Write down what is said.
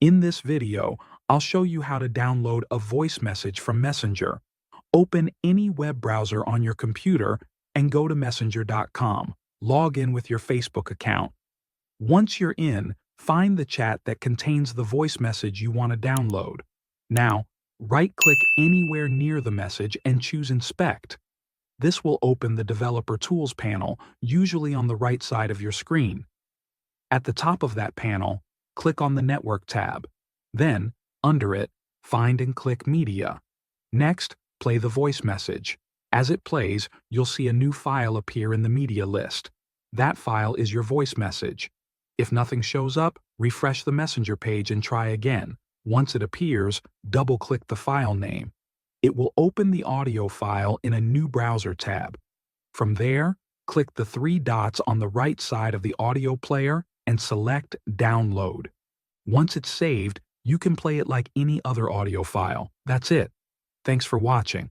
In this video, I'll show you how to download a voice message from Messenger. Open any web browser on your computer and go to messenger.com. Log in with your Facebook account. Once you're in, find the chat that contains the voice message you want to download. Now, right-click anywhere near the message and choose Inspect. This will open the Developer Tools panel, usually on the right side of your screen. At the top of that panel, click on the Network tab. Then, under it, find and click Media. Next, play the voice message. As it plays, you'll see a new file appear in the media list. That file is your voice message. If nothing shows up, refresh the Messenger page and try again. Once it appears, double-click the file name. It will open the audio file in a new browser tab. From there, click the three dots on the right side of the audio player and select Download. Once it's saved, you can play it like any other audio file. That's it. Thanks for watching.